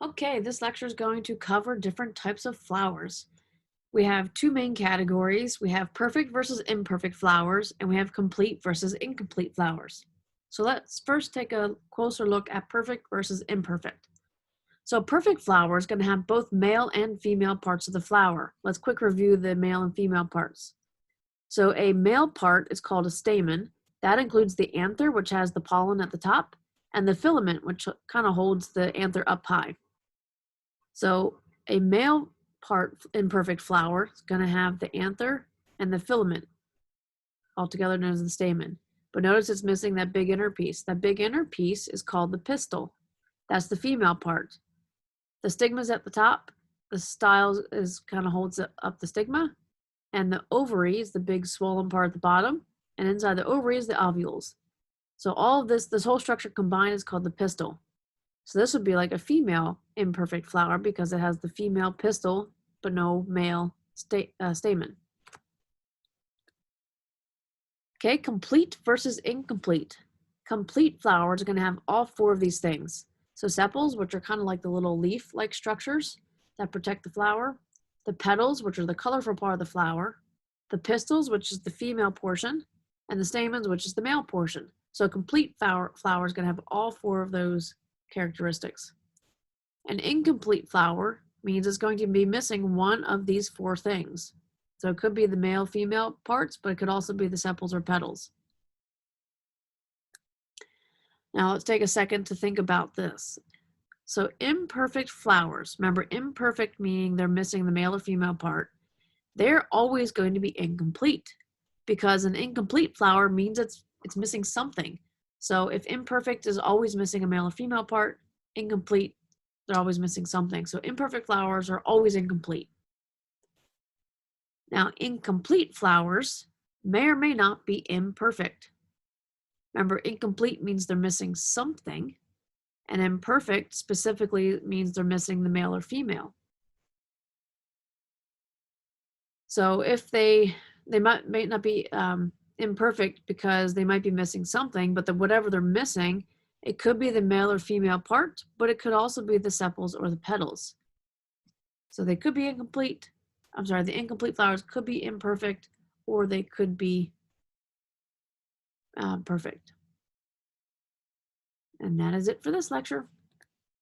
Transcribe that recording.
Okay, this lecture is going to cover different types of flowers. We have two main categories. We have perfect versus imperfect flowers, and we have complete versus incomplete flowers. So let's first take a closer look at perfect versus imperfect. So a perfect flower is going to have both male and female parts of the flower. Let's quick review the male and female parts. So a male part is called a stamen. That includes the anther, which has the pollen at the top, and the filament, which kind of holds the anther up high. So a male part imperfect flower is going to have the anther and the filament, altogether known as the stamen. But notice it's missing that big inner piece. That big inner piece is called the pistil. That's the female part. The stigma is at the top. The style is kind of holds up the stigma. And the ovary is the big swollen part at the bottom. And inside the ovary is the ovules. So all of this whole structure combined is called the pistil. So this would be like a female imperfect flower because it has the female pistil, but no male stamen. Okay, complete versus incomplete. Complete flowers are going to have all four of these things. So sepals, which are kind of like the little leaf-like structures that protect the flower. The petals, which are the colorful part of the flower. The pistils, which is the female portion. And the stamens, which is the male portion. So a complete flower is going to have all four of those characteristics. An incomplete flower means it's going to be missing one of these four things. So it could be the male, female parts, but it could also be the sepals or petals. Now let's take a second to think about this. So imperfect flowers, remember imperfect meaning they're missing the male or female part, they're always going to be incomplete because an incomplete flower means it's missing something. So if imperfect is always missing a male or female part, incomplete, they're always missing something. So imperfect flowers are always incomplete. Now, incomplete flowers may or may not be imperfect. Remember, incomplete means they're missing something, and imperfect specifically means they're missing the male or female. So if they may not be imperfect because they might be missing something, but whatever they're missing, it could be the male or female part, but it could also be the sepals or the petals. So they could be incomplete. I'm sorry, the incomplete flowers could be imperfect or they could be perfect. And that is it for this lecture.